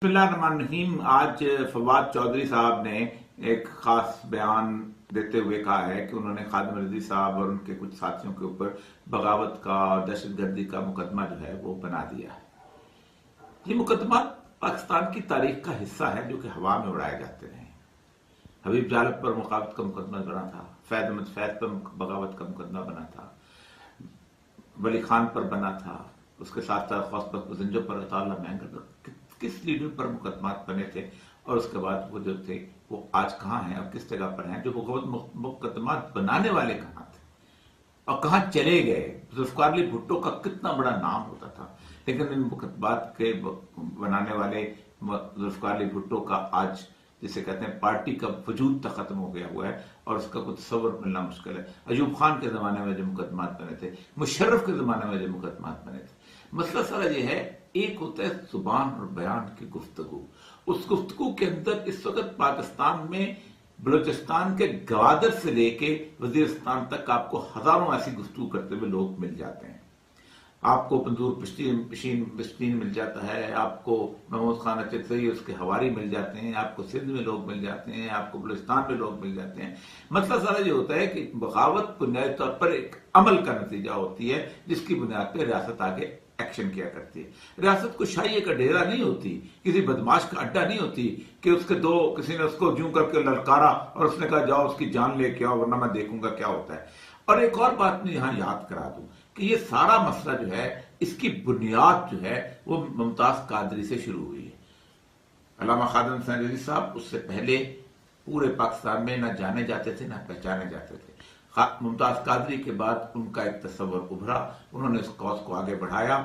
बिस्मिल्लाहिर्रहमानिर्रहीम। आज फवाद चौधरी साहब ने एक खास बयान देते हुए कहा है कि उन्होंने खादिम रज़ी साहब और उनके कुछ साथियों के ऊपर बगावत का और दहशतगर्दी का मुकदमा जो है वो बना दिया है। ये मुकदमा पाकिस्तान की तारीख का हिस्सा है जो कि हवा में उड़ाए जाते रहे। हबीब जालब पर मुखावत का मुकदमा बना था, फैज अहमद फैज पर बगावत का मुकदमा बना था, वली खान पर बना था, उसके साथ साथ खौसबक बुज़ंजो पर अताउल्लाह महंगर किस लीडर पर मुकदमा बने थे और उसके बाद वो जो थे वो आज कहाँ हैं और किस जगह पर हैं। जो मुकदमा बनाने वाले कहाँ थे और कहाँ चले गए। जुल्फ़िकार अली भुट्टो का कितना बड़ा नाम होता था, लेकिन इन मुकदमात के बनाने वाले जुल्फ़िकार अली भुट्टो का आज जिसे कहते हैं पार्टी का वजूद तक खत्म हो गया हुआ है और उसका कुछ तस्वुर मिलना मुश्किल है। अयूब खान के जमाने में जो मुकदमात बने थे, मुशर्रफ के जमाने में जो मुकदमात बने थे, मसला सारा ये है, एक होता है जुबान और बयान की गुफ्तगू। उस गुफ्तगू के अंदर इस वक्त पाकिस्तान में बलूचिस्तान के गवादर से लेके वजीरिस्तान तक आपको हजारों ऐसी गुफ्तगू करते हुए लोग मिल जाते हैं। आपको बंदूर पश्तीन मिल जाता है, आपको महमूद खान अचतज़ई उसके हवारी मिल जाते हैं, आपको सिंध में लोग मिल जाते हैं, आपको बलूचिस्तान में लोग मिल जाते हैं। मतलब सारा ये होता है कि बगावत बुनियादी तौर पर एक अमल का नतीजा होती है जिसकी बुनियाद पर रियासत आगे एक्शन किया करती है। रियासत को शाही का डेरा नहीं होती, किसी बदमाश का अड्डा नहीं होती कि किसी ने उसको यूं करके ललकारा और उसने कहा जाओ उसकी जान लेके आओ वरना मैं देखूंगा क्या होता है। और एक और बात मैं यहां याद करा दूं कि ये सारा मसला जो है इसकी बुनियाद जो है वो मुमताज कादरी से शुरू हुई है। अल्लामा खादिम हुसैन रज़ी साहब उससे पहले पूरे पाकिस्तान में न जाने जाते थे न पहचाने जाते थे। मुमताज कादरी के बाद उनका एक तस्वर उभरा, उन्होंने उस कॉज को आगे बढ़ाया,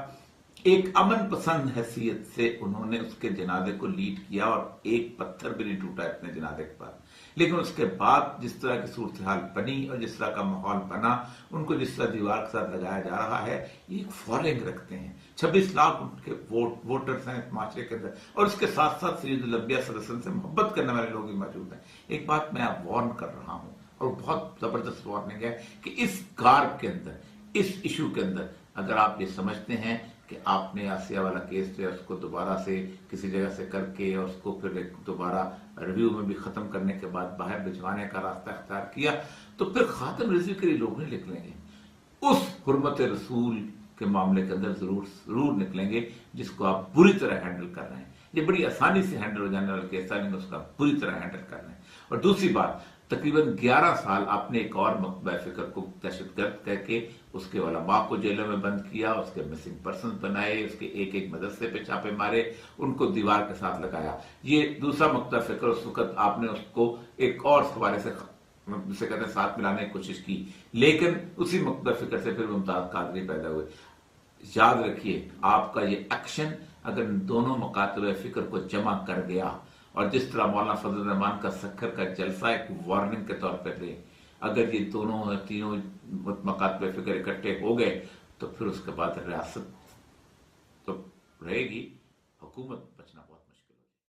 एक अमन पसंद हैसियत से उन्होंने उसके जनाजे को लीड किया और एक पत्थर भी नहीं टूटा इतने जनाजे के बाद। लेकिन उसके बाद जिस तरह की सूरत हाल बनी और जिस तरह का माहौल बना, उनको जिस तरह दीवार के साथ लगाया जा रहा है, एक फॉलोइंग रखते हैं, 26 लाख उनके वोटर्स हैं माशरे के अंदर और उसके साथ साथ सैयदुल अंबिया सल्लल्लाहु अलैहि वसल्लम से मोहब्बत करने वाले लोग भी मौजूद हैं। एक बात मैं आप वार्न कर रहा हूं और बहुत जबरदस्त वार्निंग है कि इस गार्ब के अंदर, इस इशू के अंदर अगर आप ये समझते हैं कि आपने आसिया वाला केस जो है उसको दोबारा से किसी जगह से करके और उसको फिर दोबारा रिव्यू में भी खत्म करने के बाद बाहर भिजवाने का रास्ता अख्तियार किया तो फिर खातिम रज़ी के लिए लोग नहीं निकलेंगे। उस हुर्मत रसूल के मामले के अंदर जरूर निकलेंगे जिसको आप बुरी तरह हैंडल कर रहे हैं। ये बड़ी आसानी से हैंडल हो जाने वाला केस है, लेकिन उसका बुरी तरह हैंडल कर रहे हैं। और दूसरी बात, तकरीबन 11 साल आपने एक और मकबा फिक्र को दहशतगर्द करके उसके उलमा को जेलों में बंद किया, उसके मिसिंग पर्सन बनाए, उसके एक एक मदरसे पे छापे मारे, उनको दीवार के साथ लगाया। ये दूसरा मकबा फिक्र, उस वक्त आपने उसको एक और हवाले से जिसे कहते हैं साथ मिलाने की कोशिश की, लेकिन उसी मकबा फिक्र से फिर मुमताज कादरी पैदा हुए। याद रखिए, आपका ये एक्शन अगर दोनों मकातब फिक्र को जमा कर गया और जिस तरह मौलाना फजल रहमान का सखर का जलसा एक वार्निंग के तौर पर दे, अगर ये दोनों तीनों मकातब फिक्र इकट्ठे हो गए तो फिर उसके बाद रियासत तो रहेगी, हुकूमत बचना